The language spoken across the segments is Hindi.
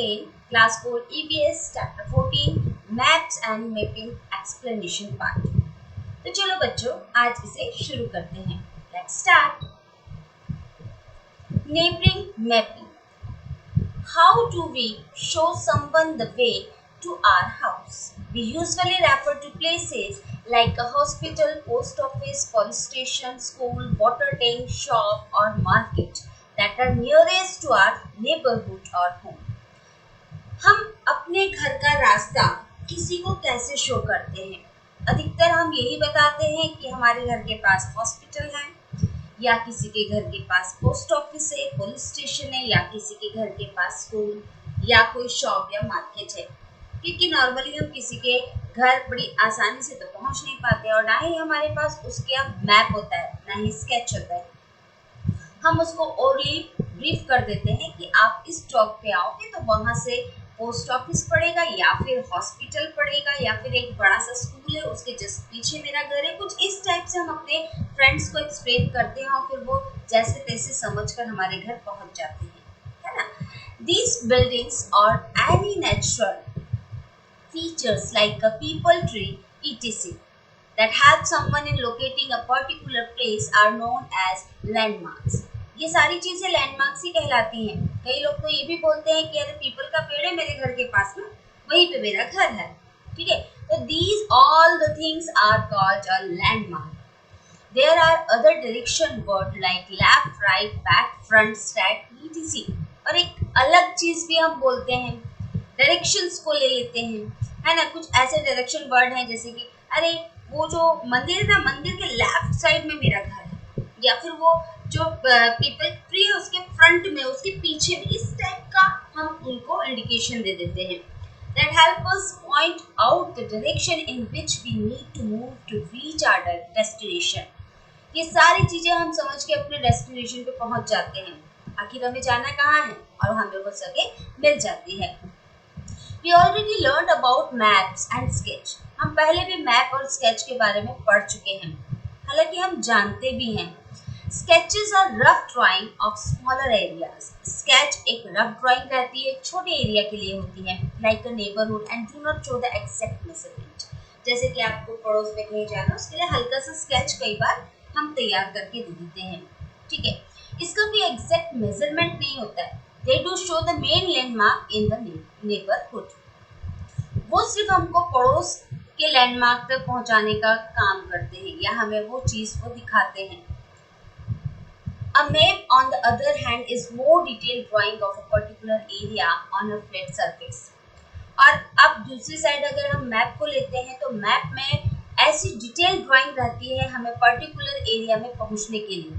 again, Class 4 EVS, Chapter 14, Maps and Mapping Explanation Part. तो चलो बच्चों, आज इसे शुरू करते हैं. Let's start. Neighboring mapping. How do we show someone the way to our house? We usually refer to places like a hospital, post office, police station, school, water tank, shop or market that are nearest to our neighborhood or home. हम अपने घर का रास्ता किसी को कैसे शो करते हैं? अधिकतर हम यही बताते हैं कि हमारे घर के पास हॉस्पिटल है, या किसी के घर के पास पोस्ट ऑफिस है, पुलिस स्टेशन है, या किसी के घर के पास स्कूल या कोई शॉप या मार्केट है. क्योंकि नॉर्मली हम किसी के घर बड़ी आसानी से तो पहुंच नहीं पाते और ना ही हमारे पास उसके मैप होता है, ना ही स्केच होता है. हम उसको ओरली ब्रीफ कर देते हैं कि आप इस चौक पे आओगे तो वहां से पोस्ट ऑफिस पड़ेगा या फिर हॉस्पिटल पड़ेगा या फिर एक बड़ा सा स्कूल है, उसके जस्ट पीछे मेरा घर है. कुछ इस टाइप से हम अपने फ्रेंड्स को एक्सप्लेन करते हैं और फिर वो जैसे तैसे समझकर हमारे घर पहुंच जाते हैं, है ना. These buildings or any natural features like a people tree etc that help someone in locating a particular place are known as landmarks. ये सारी चीजें लैंडमार्क्स ही कहलाती हैं. कई लोग तो ये भी बोलते हैं कि अरे पीपल का पेड़ है मेरे घर के पास में, वहीं पे मेरा घर है. ठीक है, तो these all the things are called a landmark. There are other direction word like left, right, back, front, stack, etc. और एक अलग चीज भी हम बोलते हैं, डायरेक्शंस को ले लेते हैं, है ना. कुछ ऐसे डायरेक्शन वर्ड हैं जैसे कि अरे वो जो मंदिर है ना, मंदिर के लेफ्ट साइड में मेरा घर है, या फिर वो जो पीपल ट्री है उसके फ्रंट में, उसके पीछे में. इस टाइप का हम उनको इंडिकेशन दे देते हैं. That help us point out the direction in which we need to move to reach our destination. ये सारी चीजें हम समझ के अपने डेस्टिनेशन पे पहुंच जाते हैं. आखिर हमें जाना कहाँ है और हमें वो जगह मिल जाती है. We already learned about maps and sketch. हम पहले भी मैप और स्केच के बारे में पढ़ चुके हैं, हालांकि हम जानते भी हैं. Sketches are rough drawing of smaller areas. Sketch एक rough drawing रहती है, छोटे एरिया के लिए होती है, like a neighborhood and do not show the exact measurement. जैसे कि आपको पड़ोस में कहीं जाना, उसके लिए हल्का सा स्केच कई बार हम तैयार करके दे देते हैं. ठीक है, इसका कोई एग्जैक्ट मेजरमेंट नहीं होता है. They do show the main landmark in the neighborhood. वो सिर्फ हमको पड़ोस के लैंडमार्क तक पहुंचाने का काम करते हैं या हमें वो चीज को दिखाते हैं. A map, on the other hand, is more detailed drawing of a particular area on a flat surface. और अब दूसरी साइड अगर हम मैप को लेते हैं तो मैप में ऐसी डिटेल ड्राइंग रहती है हमें पर्टिकुलर एरिया में पहुंचने के लिए.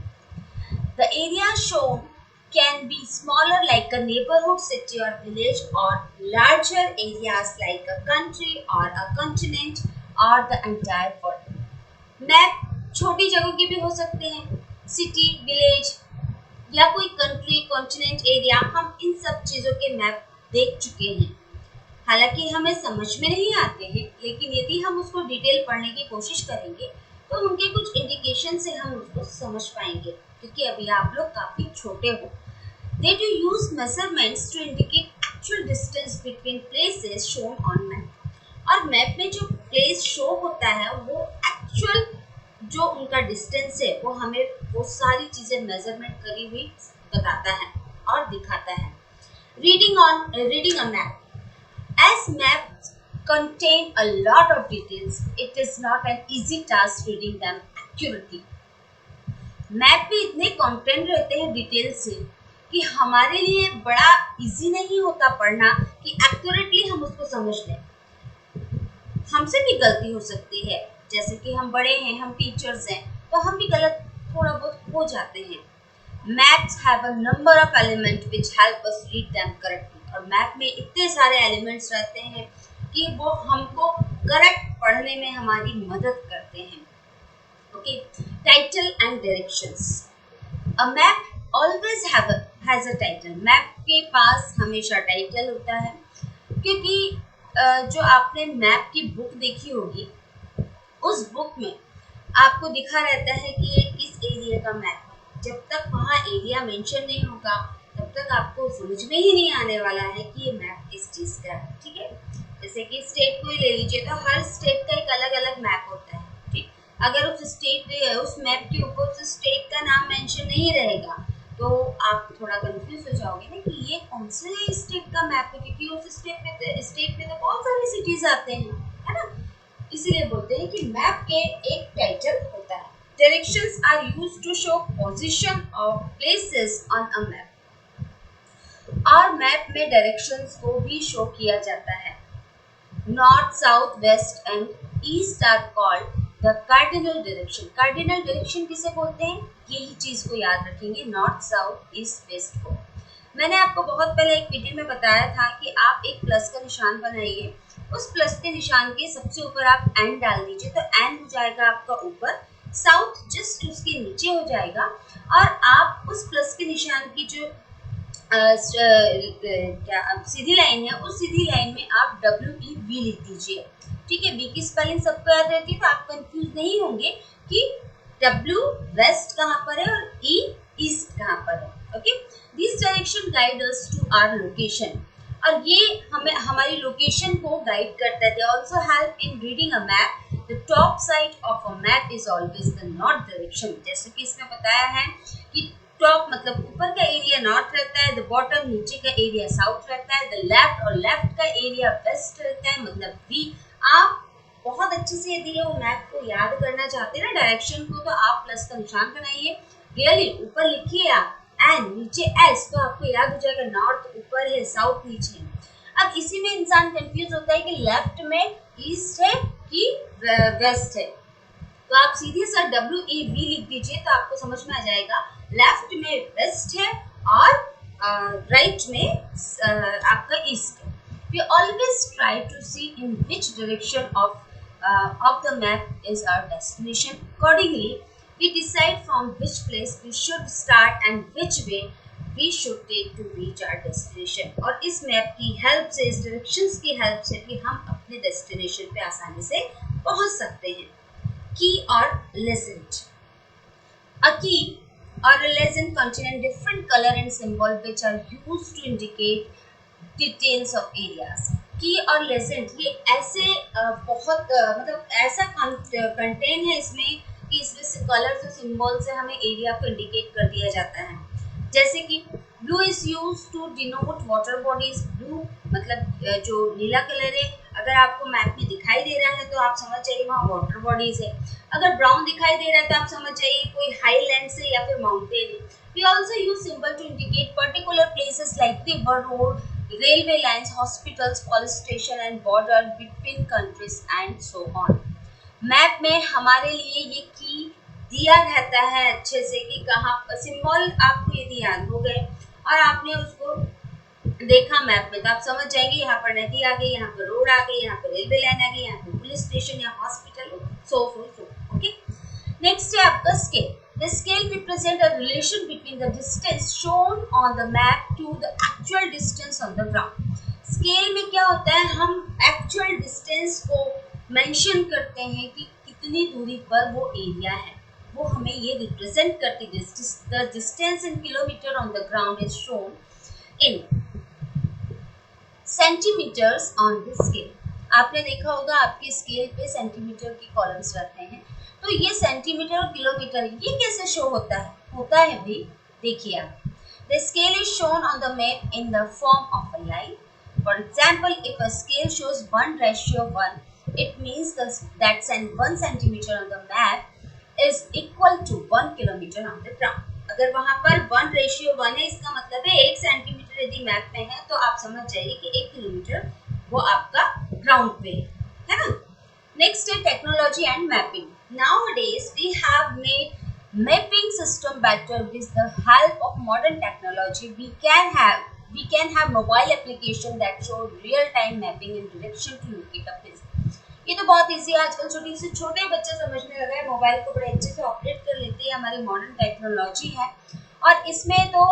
The area shown can be smaller like a neighborhood, city or village, or larger areas like a country or a continent or the entire world. Map छोटी जगह की भी हो सकते हैं, सिटी, विलेज या कोई कंट्री, कॉन्टिनेंट एरिया. हम इन सब चीज़ों के मैप देख चुके हैं, हालांकि हमें समझ में नहीं आते हैं, लेकिन यदि हम उसको डिटेल पढ़ने की कोशिश करेंगे तो उनके कुछ इंडिकेशन से हम उसको समझ पाएंगे, क्योंकि अभी आप लोग काफ़ी छोटे हो. They do use measurements to indicate actual distance between places shown on map. और मैप में जो प्लेस शो होता है वो एक्चुअल जो उनका डिस्टेंस है वो हमें वो सारी चीजें मेजरमेंट करी हुई बताता है और दिखाता है. Reading a map. As maps contain a lot of details, it is not an easy task reading them accurately. Map में इतने कंटेंट रहते हैं डिटेल से कि हमारे लिए बड़ा इजी नहीं होता पढ़ना कि एक्यूरेटली हम उसको समझ लें. हमसे भी गलती हो सकती है, जैसे कि हम बड़े हैं, हम टीचर्स हैं, तो हम भी गलत थोड़ा बहुत हो जाते हैं. Maps have a number of elements which help us read them correctly. और मैप में इतने सारे एलिमेंट्स रहते हैं कि वो हमको करेक्ट पढ़ने में हमारी मदद करते हैं. Okay, title and directions. A map always has a title. Map के पास हमेशा टाइटल होता है, क्योंकि जो आपने मैप की बुक देखी होगी, उस बुक में आपको दिखा रहता है कि ये किस एरिया का मैप है. जब तक वहाँ एरिया मेंशन नहीं होगा तब तब तक आपको समझ में ही नहीं आने वाला है कि ये मैप किस चीज का है। ठीक है, जैसे कि स्टेट को ही ले लीजिए, तो हर स्टेट का एक अलग अलग मैप होता है। ठीक, अगर उस मैप के ऊपर उस स्टेट का नाम मेंशन नहीं रहेगा तो आप थोड़ा कंफ्यूज हो जाओगे ना कि ये कौन से स्टेट का मैप है, क्योंकि उस स्टेट में तो बहुत सारी सिटीज आते हैं, है ना। इसीलिए बोलते हैं कि मैप के एक टाइटल होता है। Directions are used to show position of places on a map. और मैप में डायरेक्शंस को भी शो किया जाता है। North, south, west and east are called the cardinal direction. Cardinal direction किसे बोलते हैं, यही चीज को याद रखेंगे, नॉर्थ, साउथ, ईस्ट, वेस्ट को। मैंने आपको बहुत पहले एक वीडियो में बताया था कि आप एक प्लस का निशान बनाइए, उस प्लस के निशान के सबसे ऊपर आप एन डाल दीजिए, तो एन हो जाएगा आपका ऊपर, साउथ जस्ट उसके नीचे हो जाएगा, और आप उस प्लस के निशान की जो क्या सीधी लाइन है, उस सीधी लाइन में आप WEV लिख दीजिए। ठीक है, बी की स्पेलिंग सबको याद रहती है, तो आप कंफ्यूज नहीं होंगे कि W वेस्ट कहाँ पर है और E ईस्ट कहाँ पर है। Okay, this direction guide us to our location, और ये हमें हमारी लोकेशन को गाइड करता है। They also help in reading a map. The top side of a map is always the north direction. जैसे कि इसमें बताया है कि टॉप मतलब ऊपर का एरिया नॉर्थ रहता है, द बॉटम नीचे का एरिया साउथ रहता है, द लेफ्ट और लेफ्ट का एरिया वेस्ट रहता है, मतलब वी। आप बहुत अच्छे से यदि ये मैप को याद करना चाहते हैं ना डायरेक्शन को, तो आप प्लस का निशान बनाइए, क्लियरली ऊपर लिखिए आप एन, नीचे एस, तो आपको याद हो जाएगा नॉर्थ ऊपर है, साउथ नीचे है। अब इसी में इंसान कंफ्यूज होता है कि लेफ्ट में ईस्ट है कि वेस्ट है, तो आप सीधे सा WEV लिख दीजिए, तो आपको समझ में आ जाएगा लेफ्ट में वेस्ट है और राइट में आपका ईस्ट है। We always try to see in which direction of the map is our destination. Accordingly, we decide from which place we should start and which way we should take to reach our destination. और इस मैप की हेल्प से, इस डायरेक्शंस की हेल्प से भी हम अपने डेस्टिनेशन पे आसानी से पहुंच सकते हैं। Key or legend. A key or a legend contain different color and symbol which are used to indicate details of areas. Key और legend ये ऐसे बहुत मतलब ऐसा कंटेन है इसमें कि इसमें से कलर और सिंबल से हमें एरिया को इंडिकेट कर दिया जाता है। जैसे कि blue is use to denote water bodies. Blue मतलब जो नीला कलर है, अगर आपको मैप में दिखाई दे रहा है तो आप समझ जाइए वहाँ वाटर बॉडीज है। अगर ब्राउन दिखाई दे रहा है तो आप समझ जाइए कोई हाईलैंड है या फिर माउंटेन है। We also use symbol to indicate particular places like river, road, railway lines, hospitals, police station and border between countries and so on. Map में हमारे लिए ये की दिया रहता है अच्छे से कि कहाँ सिंबल आपको यदि याद हो गए और आपने उसको देखा मैप में, तो आप समझ जाएंगे यहाँ पर नदी आ गई, यहाँ पर रोड आ गई, यहाँ पर रेलवे लाइन आ गई, यहाँ पर पुलिस स्टेशन या हॉस्पिटल, सो ओके। नेक्स्ट है आपका scale. The scale represents a relation between the distance shown on the map to the actual distance on the ground. Scale में क्या होता है, हम एक्चुअल डिस्टेंस को मेंशन करते हैं कि कितनी दूरी पर वो एरिया है, वो हमें ये रिप्रेजेंट करती है। The distance in kilometer on the ground is shown in centimetres on the scale. आपने देखा होगा आपके स्केल पे सेंटीमीटर की कॉलम्स रहते हैं, तो ये सेंटीमीटर और किलोमीटर ये कैसे शो होता है भाई, देखिए आप। The scale is shown on the map in the form of a line. For example, if a scale shows 1:1, it means that 1 centimeter on the map is equal to 1 kilometer on the ground. अगर वहां पर 1:1 है, इसका मतलब है 1 सेंटीमीटर यदि मैप में है तो आप समझ जाइए कि 1 किलोमीटर वो आपका ग्राउंड पे है ना। नेक्स्ट है technology and mapping. Nowadays we have made mapping system better with the help of modern technology. We can have mobile application that show real time mapping and direction to locate a place. ये तो बहुत इजी है, आजकल छोटे बच्चे समझने लगे हैं, मोबाइल को बड़े अच्छे से ऑपरेट कर लेते हैं, हमारी मॉडर्न टेक्नोलॉजी है। और इसमें तो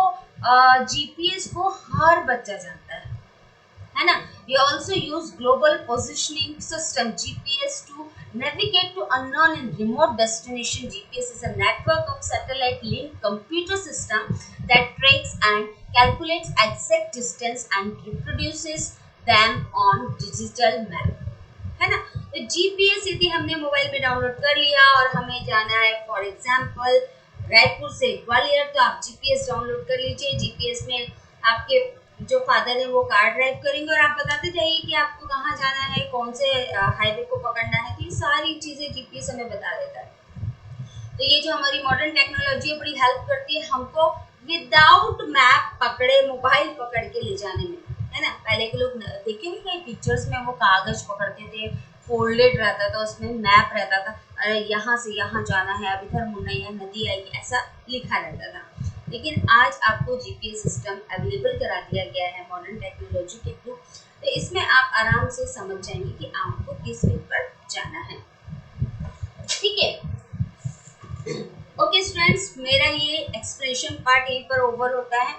जीपीएस को हर बच्चा जानता है ना। We also use global positioning system GPS to navigate to unknown and remote destination. GPS is a network of satellite linked computer system that tracks and calculates exact distance and reproduces them on digital map, है ना। तो जीपीएस यदि हमने मोबाइल में डाउनलोड कर लिया और हमें जाना है फॉर एग्जांपल रायपुर से ग्वालियर, तो आप जीपीएस डाउनलोड कर लीजिए। जीपीएस में आपके जो फादर है वो कार ड्राइव करेंगे और आप बताते जाइए कि आपको कहाँ जाना है, कौन से हाईवे को पकड़ना है, तो ये सारी चीज़ें जीपीएस हमें बता देता है। तो ये जो हमारी मॉडर्न टेक्नोलॉजी है बड़ी हेल्प करती है हमको विदाउट मैप पकड़े मोबाइल पकड़ के ले जाने में, है ना। पहले के लोग देखे नहीं कई पिक्चर्स में वो कागज पकड़ते थे, फोल्डेड रहता था, उसमें मैप रहता था, अरे यहाँ से यहाँ जाना है, अब इधर मुड़ना है, नदी आएगी, ऐसा लिखा रहता था। लेकिन आज आपको जीपीएस सिस्टम अवेलेबल करा दिया गया है मॉडर्न टेक्नोलॉजी के थ्रू, तो इसमें आप आराम से समझ जाएंगे कि आपको किस वे पर जाना है, ठीक है। ओके स्टूडेंट्स, मेरा ये एक्सप्लेनेशन पार्ट यहीं पर ओवर होता है।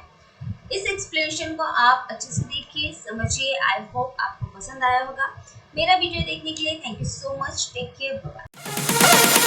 इस एक्सप्लेनेशन को आप अच्छे से देखिए, समझिए। आई होप आपको पसंद आया होगा। मेरा वीडियो देखने के लिए thank you so much. Take care, bye.